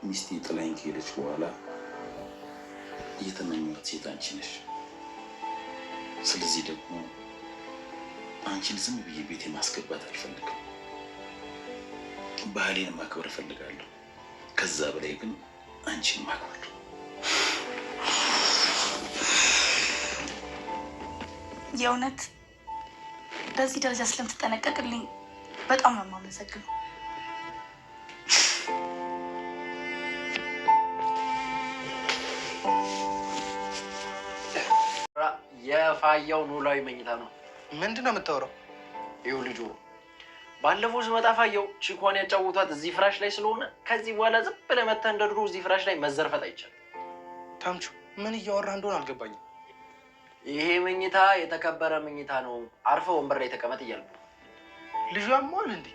ሚስቴ ጥላኝ ከሄደች በኋላ የተመኘኋት ሴት አንቺ ነሽ። ስለዚህ ደግሞ አንቺን ዝም ብዬ ቤቴ ማስገባት አልፈልግም። ባህሌን ማክበር እፈልጋለሁ። ከዛ በላይ ግን አንቺን ማክበር። የእውነት በዚህ ደረጃ ስለምትጠነቀቅልኝ በጣም ነው የማመሰግነው። የፋያው ኖላዊ መኝታ ነው። ምንድን ነው የምታወራው? ይኸው ልጁ ባለፈው ስመጣ ፋያው ቺኳን ያጫውቷት እዚህ ፍራሽ ላይ ስለሆነ ከዚህ በኋላ ዝም ብለህ መተህ እንደ ድሮ እዚህ ፍራሽ ላይ መዘርፈት አይቻልም። ታምቹ ምን እያወራህ እንደሆነ አልገባኝም። ይሄ መኝታ የተከበረ መኝታ ነው፣ አርፈህ ወንበር ላይ ተቀመጥ እያልኩ። ልጁ ያሟል እንዴ?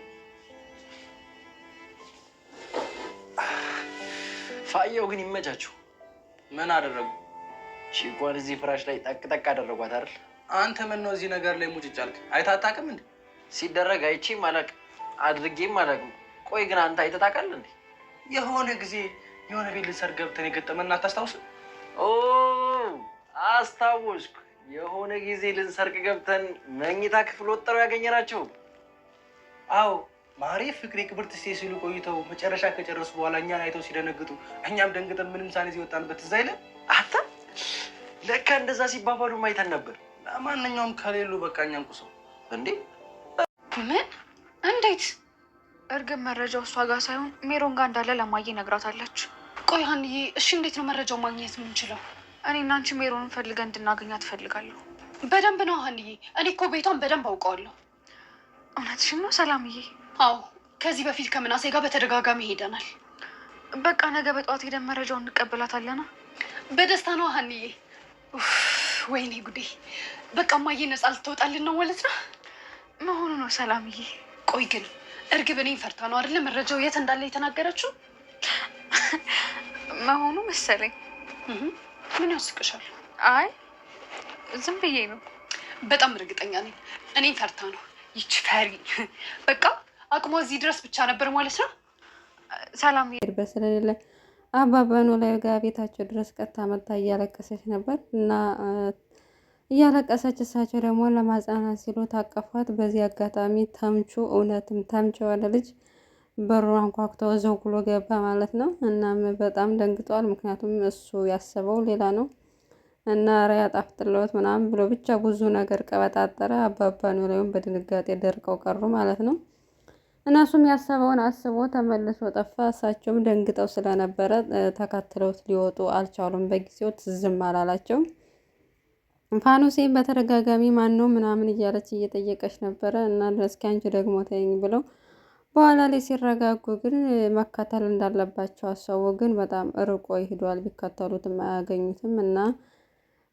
ፋያው ግን ይመቻቸው። ምን አደረጉ? ቺኳን እዚህ ፍራሽ ላይ ጠቅ አደረጓት አይደል? አንተ ምን ነው እዚህ ነገር ላይ ሙጭጭ አልክ? አይታጣቅም እንዴ? ሲደረግ አይቼም አላውቅም አድርጌም አላውቅም። ቆይ ግን አንተ አይተህ ታውቃለህ እንዴ? የሆነ ጊዜ የሆነ ቤት ልንሰርግ ገብተን የገጠመና አታስታውስም? ኦ አስታወስኩ። የሆነ ጊዜ ልንሰርግ ገብተን መኝታ ክፍል ወጥረው ያገኘናቸው። አዎ ማሬ ፍቅሬ ክብርት ሲሉ ቆይተው መጨረሻ ከጨረሱ በኋላ እኛን አይተው ሲደነግጡ እኛም ደንግጠን ምንም ሳንይዝ የወጣንበት ትዝ አይልም? አታ ለካ እንደዛ ሲባባሉ ማይተን ነበር። ለማንኛውም ከሌሉ በቃ እኛን ቁሰው እንዴ። ምን? እንዴት? እርግብ መረጃው እሷ ጋር ሳይሆን ሜሮን ጋር እንዳለ ለማየ ነግራታለች። ቆይ ሀንዬ፣ እሺ እንዴት ነው መረጃው ማግኘት የምንችለው? እኔ እና አንቺ ሜሮንን ፈልገን እንድናገኛት ትፈልጋለሁ። በደንብ ነው ሀንዬ፣ እኔ እኮ ቤቷን በደንብ አውቀዋለሁ። እውነትሽን ነው ሰላምዬ? አዎ፣ ከዚህ በፊት ከምናሴ ጋር በተደጋጋሚ ሄደናል። በቃ ነገ በጠዋት ሄደን መረጃውን እንቀበላታለና። በደስታ ነው ሀንዬ። ወይኔ ጉዴ! በቃ ማየ ነጻ ልትወጣልን ነው ማለት ነው መሆኑ ነው ሰላምዬ። ቆይ ግን እርግብ እኔን ፈርታ ነው አይደለ መረጃው የት እንዳለ የተናገረችው? መሆኑ መሰለኝ። ምን ያስቅሻል? አይ ዝም ብዬ ነው። በጣም እርግጠኛ ነኝ እኔን ፈርታ ነው። ይች ፈሪ በቃ አቅሟ እዚህ ድረስ ብቻ ነበር ማለት ነው። ሰላምዬ ስለሌለ አባባ ኖላዊ ጋር ቤታቸው ድረስ ቀጥታ መታ እያለቀሰች ነበር እና እያለቀሰች እሳቸው ደግሞ ለማጽናናት ሲሉ ታቀፏት። በዚህ አጋጣሚ ተምቹ እውነትም ተምቹ የሆነ ልጅ በሩን አንኳኩቶ ዘጉሎ ገባ ማለት ነው። እናም በጣም ደንግጧል። ምክንያቱም እሱ ያሰበው ሌላ ነው እና ኧረ ያጣፍጥለውት ምናምን ብሎ ብቻ ብዙ ነገር ቀበጣጠረ። አባባ ኖላዊም በድንጋጤ ደርቀው ቀሩ ማለት ነው። እነሱም ያሰበውን አስቦ ተመልሶ ጠፋ። እሳቸውም ደንግጠው ስለነበረ ተከትለውት ሊወጡ አልቻሉም። በጊዜው ትዝም አላላቸው። ፋኖሴም በተደጋጋሚ ማን ነው ምናምን እያለች እየጠየቀች ነበረ እና እስኪ አንቺ ደግሞ ተይኝ ብለው በኋላ ላይ ሲረጋጉ ግን መከተል እንዳለባቸው አሰቡ። ግን በጣም ርቆ ይሄዷል። ቢከተሉትም አያገኙትም እና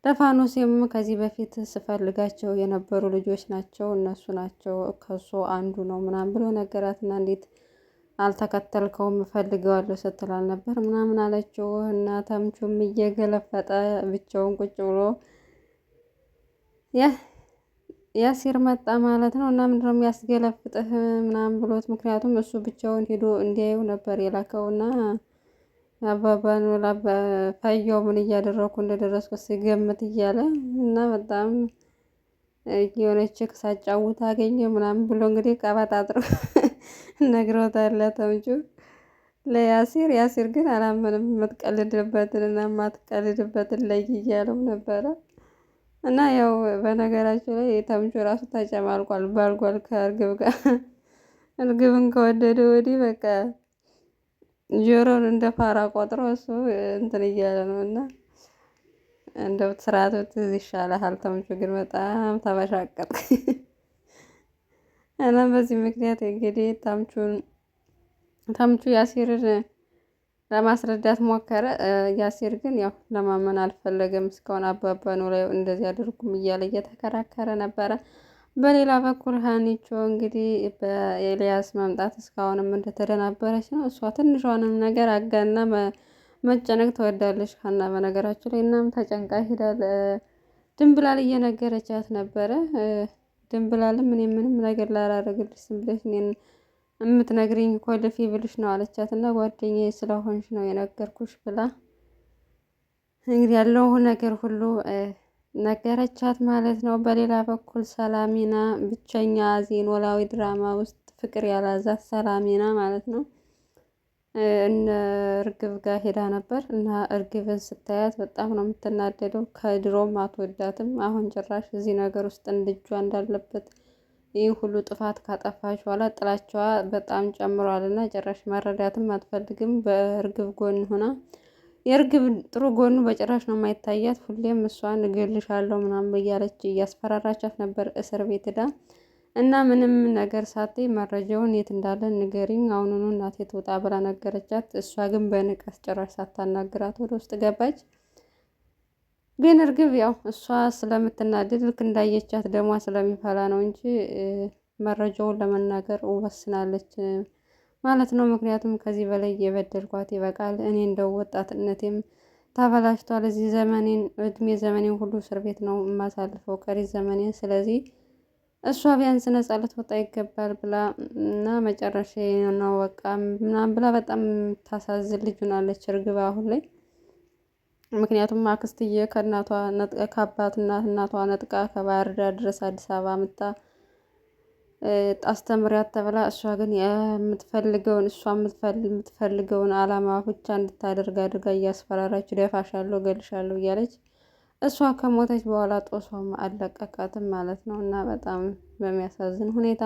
ለፋኖሴም ከዚህ በፊት ስፈልጋቸው የነበሩ ልጆች ናቸው እነሱ ናቸው ከሱ አንዱ ነው ምናምን ብሎ ነገራትና እንዴት አልተከተልከውም እፈልገዋለሁ ስትላል ነበር ምናምን አለችው እና ተምቹም እየገለፈጠ ብቻውን ቁጭ ብሎ ያሲር መጣ ማለት ነው። እና ምንድነው የሚያስገለፍጥህ ምናምን ብሎት ምክንያቱም እሱ ብቻውን ሄዶ እንዲያዩ ነበር የላከውና አባባን ፈያው ምን እያደረኩ እንደደረስኩ ሲገምት እያለ እና በጣም የሆነች ሳጫውት አገኘ ምናምን ብሎ እንግዲህ ቀበጣጥሮ ነግሮታል ተምቹ ለያሲር። ያሲር ግን አላመንም። የምትቀልድበትን እና የማትቀልድበትን ለይ እያለው ነበረ እና ያው በነገራቸው ላይ ተምቹ ራሱ ተጨማልቋል ባልጓል ከእርግብ ጋር። እርግብን ከወደደ ወዲህ በቃ ጆሮን እንደ ፋራ ቆጥሮ እሱ እንትን እያለ ነው እና እንደው ስርዓቱ ትዝ ይሻልሃል። ተምቹ ግን በጣም ተበሻቀጥ እና በዚህ ምክንያት እንግዲህ ተምቹ ያሲርን ለማስረዳት ሞከረ። ያሲር ግን ያው ለማመን አልፈለገም። እስካሁን አባባ ኖላዊ እንደዚህ አድርጉም እያለ እየተከራከረ ነበረ። በሌላ በኩል ሀኒቾ እንግዲህ በኤልያስ መምጣት እስካሁንም እንደተደናበረች ነው። እሷ ትንሿንም ነገር አጋና መጨነቅ ትወዳለች ሀና በነገራችሁ ላይ። እናም ተጨንቃ ሄዳል። ድንብላል እየነገረቻት ነበረ። ድንብላልም እኔ ምንም ነገር ላላደርግልሽ ዝም ብለሽ እኔን የምትነግሪኝ እኮ ልፊ ብልሽ ነው አለቻት። እና ጓደኛዬ ስለሆንሽ ነው የነገርኩሽ ብላ እንግዲህ ያለው ነገር ሁሉ ነገረቻት ማለት ነው። በሌላ በኩል ሰላሚና ብቸኛ ኖላዊ ድራማ ውስጥ ፍቅር ያላዛት ሰላሚና ማለት ነው እነ እርግብ ጋር ሄዳ ነበር እና እርግብን ስታያት በጣም ነው የምትናደደው። ከድሮም አትወዳትም። አሁን ጭራሽ እዚህ ነገር ውስጥ ልጇ እንዳለበት ይህ ሁሉ ጥፋት ካጠፋች በኋላ ጥላቸዋ በጣም ጨምሯል እና ጭራሽ መረዳትም አትፈልግም። በእርግብ ጎን ሆና የእርግብ ጥሩ ጎኑ በጭራሽ ነው የማይታያት። ሁሌም እሷን እገልሻለሁ ምናምን እያለች እያስፈራራቻት ነበር እስር ቤት ሄዳ እና ምንም ነገር ሳትይ መረጃውን የት እንዳለ ንገሪኝ አሁኑኑ እናቴ ትውጣ ብላ ነገረቻት። እሷ ግን በንቀት ጭራሽ ሳታናግራት ወደ ውስጥ ገባች። ግን እርግብ ያው እሷ ስለምትናደድ ልክ እንዳየቻት ደሟ ስለሚፈላ ነው እንጂ መረጃውን ለመናገር ወስናለች ማለት ነው። ምክንያቱም ከዚህ በላይ የበደልኳት ይበቃል። እኔ እንደው ወጣትነቴም ተበላሽቷል። እዚህ ዘመኔን እድሜ ዘመኔን ሁሉ እስር ቤት ነው የማሳልፈው ቀሪ ዘመኔን። ስለዚህ እሷ ቢያንስ ነጻ ልትወጣ ይገባል ብላ እና መጨረሻ ነው በቃ ምናምን ብላ በጣም ታሳዝን ልጅ ሆናለች እርግብ አሁን ላይ። ምክንያቱም አክስትዬ ከአባትና እናቷ ነጥቃ ከባህር ዳር ድረስ አዲስ አበባ መጣ አስተምሪያት ተብላ እሷ ግን የምትፈልገውን የምትፈልገውን አላማ ብቻ እንድታደርግ አድርጋ እያስፈራራች ደፋሻለሁ፣ እገልሻለሁ እያለች እሷ ከሞተች በኋላ ጦሷም አለቀቃትም ማለት ነው። እና በጣም በሚያሳዝን ሁኔታ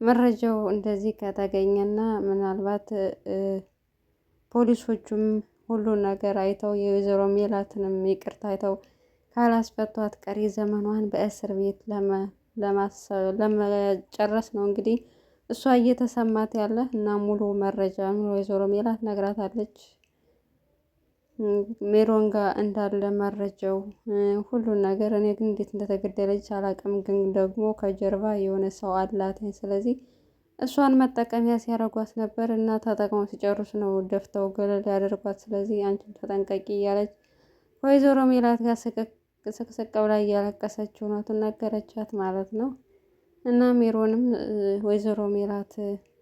መረጃው እንደዚህ ከተገኘና ምናልባት ፖሊሶቹም ሁሉን ነገር አይተው የወይዘሮ ሜላትንም ይቅርታ አይተው ካላስፈቷት ቀሪ ዘመኗን በእስር ቤት ለመጨረስ ነው እንግዲህ እሷ እየተሰማት ያለ እና ሙሉ መረጃ ወይዘሮ ሜላት ነግራታለች። ሜሮን ጋር እንዳለ መረጃው ሁሉን ነገር። እኔ ግን እንዴት እንደተገደለች አላውቅም፣ ግን ደግሞ ከጀርባ የሆነ ሰው አላትኝ። ስለዚህ እሷን መጠቀሚያ ሲያደርጓት ነበር እና ተጠቅመው ሲጨርሱ ነው ደፍተው ገለል ያደርጓት። ስለዚህ አንቺም ተጠንቀቂ እያለች ወይዘሮ ሜላት ጋር ስቅስቅ ብላ እያለቀሰች እውነቱን ነገረቻት ማለት ነው። እና ሜሮንም ወይዘሮ ሜላት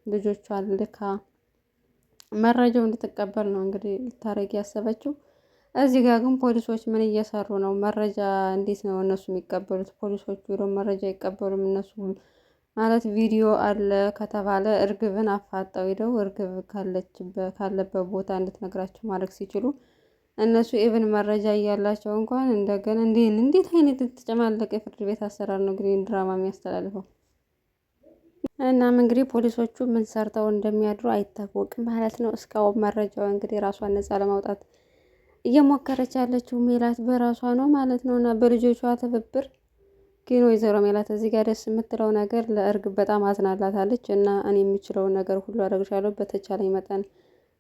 ልጆቿን ልካ መረጃው እንድትቀበል ነው እንግዲህ ልታረግ ያሰበችው። እዚህ ጋር ግን ፖሊሶች ምን እየሰሩ ነው? መረጃ እንዴት ነው እነሱ የሚቀበሉት? ፖሊሶቹ ደግሞ መረጃ አይቀበሉም። እነሱ ማለት ቪዲዮ አለ ከተባለ እርግብን አፋጠው ሄደው እርግብ ካለበት ቦታ እንድትነግራቸው ማድረግ ሲችሉ እነሱ ኢቭን መረጃ እያላቸው እንኳን እንደገና እንዴት አይነት የተጨማለቀ የፍርድ ቤት አሰራር ነው እንግዲህ ድራማ የሚያስተላልፈው። እናም እንግዲህ ፖሊሶቹ ምን ሰርተው እንደሚያድሩ አይታወቅም ማለት ነው። እስካሁን መረጃው እንግዲህ ራሷን ነጻ ለማውጣት እየሞከረች ያለችው ሜላት በራሷ ነው ማለት ነው። እና በልጆቿ ትብብር ግን ወይዘሮ ሜላት እዚህ ጋር ደስ የምትለው ነገር ለእርግብ በጣም አዝናላታለች። እና እኔ የምችለውን ነገር ሁሉ አደርግሻለሁ፣ በተቻለኝ መጠን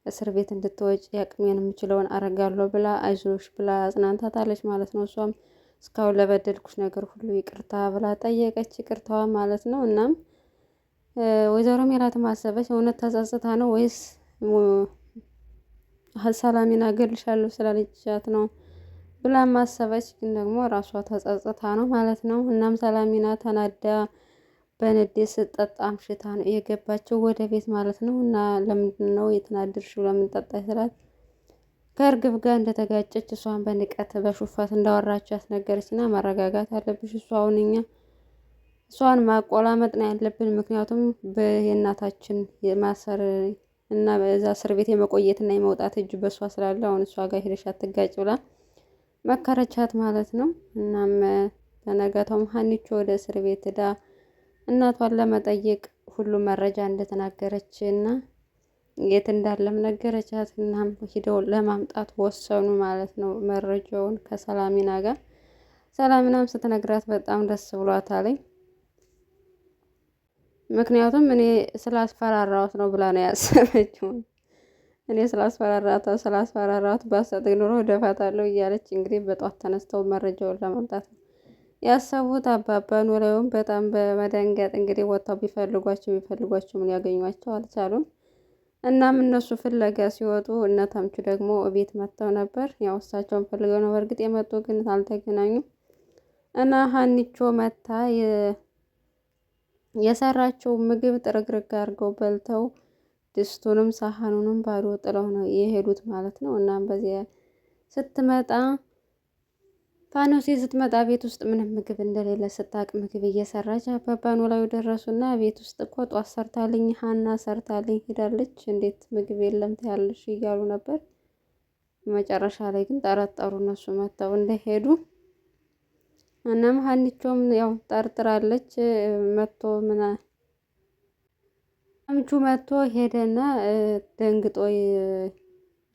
እስር ቤት እንድትወጪ ያቅሜን የምችለውን አረጋለሁ ብላ አይዞሽ ብላ አጽናንታታለች ማለት ነው። እሷም እስካሁን ለበደልኩሽ ነገር ሁሉ ይቅርታ ብላ ጠየቀች፣ ይቅርታዋ ማለት ነው። እናም ወይዘሮ ሜላት ማሰበች እውነት ተጸጽታ ነው ወይስ ሰላሜን አገልሻለሁ ስላለቻት ነው ብላ ማሰበች። ግን ደግሞ ራሷ ተጸጽታ ነው ማለት ነው። እናም ሰላሚና ተናዳ በንዴት ስትጠጣ አምሽታ ነው የገባችው ወደ ቤት ማለት ነው። እና ለምንድን ነው የተናደድሽው? ለምን ጠጣሽ ስላት ከእርግብ ጋር እንደተጋጨች እሷን በንቀት በሹፈት እንዳወራችው ያስነገረች እና መረጋጋት አለብሽ፣ እሷን ማቆላመጥ ነው ያለብን። ምክንያቱም የእናታችን የማሰር እና በዛ እስር ቤት የመቆየትና የመውጣት እጅ በእሷ ስላለ አሁን እሷ ጋር ሄደሽ አትጋጭ ብላ መከረቻት ማለት ነው። እናም በነጋታውም ሀኒቾ ወደ እስር ቤት ሄዳ እናቷን ለመጠየቅ ሁሉ መረጃ እንደተናገረች እና የት እንዳለም ነገረቻት። እናም ሂደው ለማምጣት ወሰኑ ማለት ነው መረጃውን ከሰላሚና ጋር። ሰላሚናም ስትነግራት በጣም ደስ ብሏታለኝ። ምክንያቱም እኔ ስላስፈራራሁት ነው ብላ ነው ያሰበችው። እኔ ስላስፈራራሁት ባሰጠኝ ኑሮ ደፋታለሁ እያለች እንግዲህ በጧት ተነስተው መረጃውን ለማምጣት ነው ያሰቡት። አባባ ኖላዊም በጣም በመደንገጥ እንግዲህ ወጥተው ቢፈልጓቸው ምን ያገኟቸው አልቻሉም። እናም እነሱ ፍለጋ ሲወጡ እነ ተምቹ ደግሞ ቤት መጥተው ነበር። ያው እሳቸውን ፈልገው ነው በእርግጥ የመጡ ግን አልተገናኙም። እና ሀኒቾ መታ የሰራቸው ምግብ ጥርግርግ አድርገው በልተው ድስቱንም ሳህኑንም ባዶ ጥለው ነው የሄዱት ማለት ነው። እናም በዚያ ስትመጣ ፋኖሴ ስትመጣ ቤት ውስጥ ምንም ምግብ እንደሌለ ስታቅ ምግብ እየሰራች አባባ ኖላዊ ደረሱና ቤት ውስጥ እኮ ጧት ሰርታልኝ ሀና ሰርታልኝ ሄዳለች፣ እንዴት ምግብ የለም ትያለሽ እያሉ ነበር። መጨረሻ ላይ ግን ጠረጠሩ እነሱ መጥተው እንደሄዱ። እናም ሀኒቾም ያው ጠርጥራለች። ተምቹ መጥቶ ሄደና ደንግጦ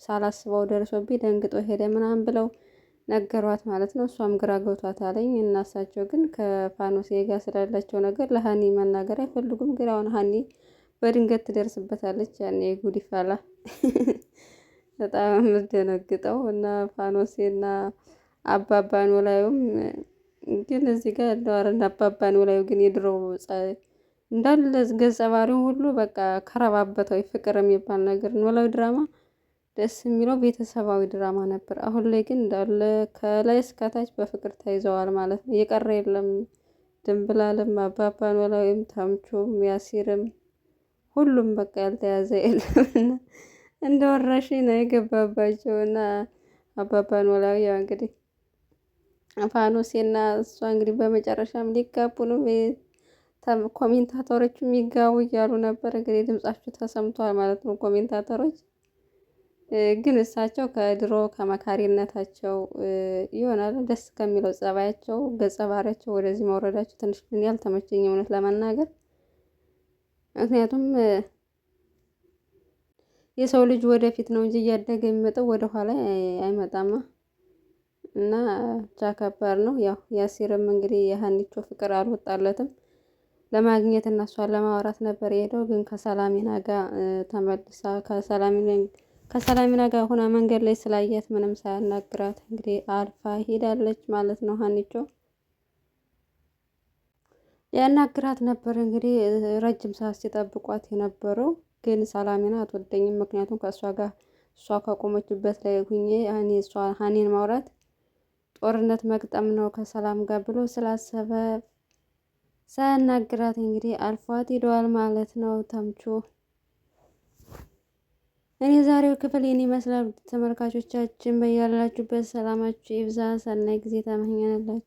ሳላስበው ደርሶብኝ ደንግጦ ሄደ ምናምን ብለው ነገሯት ማለት ነው። እሷም ግራ ገብቷት አለኝ። እናሳቸው ግን ከፋኖሴ ጋር ስላላቸው ነገር ለሀኒ መናገር አይፈልጉም። ግን አሁን ሀኒ በድንገት ትደርስበታለች። ያኔ ጉድ ይፈላ። በጣም የምትደነግጠው እና ፋኖሴና አባባ ኖላዊም ግን እዚህ ጋር እንደዋረና አባባ ኖላዊ ግን የድሮ እንዳለ ገጸ ባህሪው ሁሉ በቃ ከረባበተው ፍቅር የሚባል ነገር ኖላዊ ድራማ ደስ የሚለው ቤተሰባዊ ድራማ ነበር። አሁን ላይ ግን እንዳለ ከላይ እስከታች በፍቅር ተይዘዋል ማለት ነው። የቀረ የለም። ድንብላልም አባባ ኖላዊም ተምቹም ያሲርም ሁሉም በቃ ያልተያዘ የለም። እንደ ወረሽኝ ነው የገባባቸው እና አባባ ኖላዊ ያው እንግዲህ ፋኖሴና እሷ እንግዲህ በመጨረሻም ሊጋቡ ነው። ኮሜንታተሮች የሚጋቡ እያሉ ነበር። እንግዲህ ድምጻችሁ ተሰምቷል ማለት ነው ኮሜንታተሮች። ግን እሳቸው ከድሮ ከመካሪነታቸው ይሆናል ደስ ከሚለው ጸባያቸው ገጸ ባህሪያቸው ወደዚህ መውረዳቸው ትንሽ ምን ያልተመቸኝ እውነት ለመናገር። ምክንያቱም የሰው ልጅ ወደፊት ነው እንጂ እያደገ የሚመጣው ወደ ኋላ አይመጣማ። እና ብቻ ከባድ ነው። ያው ያሲርም እንግዲህ የሀኒቾ ፍቅር አልወጣለትም። ለማግኘት እና እሷን ለማውራት ነበር የሄደው። ግን ከሰላሚና ጋር ተመልሳ ከሰላሚና ጋር ሆና መንገድ ላይ ስላየት ምንም ሳያናግራት እንግዲህ አልፋ ሄዳለች ማለት ነው። ሀኒቾ ያናግራት ነበር እንግዲህ ረጅም ሰዓት ሲጠብቋት የነበረው። ግን ሰላሚና አትወደኝም። ምክንያቱም ከእሷ ጋር እሷ ካቆመችበት ላይ ሁኜ ሀኒን ማውራት ጦርነት መግጠም ነው ከሰላም ጋር ብሎ ስላሰበ ሳያናግራት እንግዲህ አልፏት ሄደዋል ማለት ነው ተምቹ። እኔ ዛሬው ክፍል ይህን ይመስላል። ተመልካቾቻችን በያላችሁበት ሰላማችሁ ይብዛ። ሰናይ ጊዜ ተመኘንላችሁ።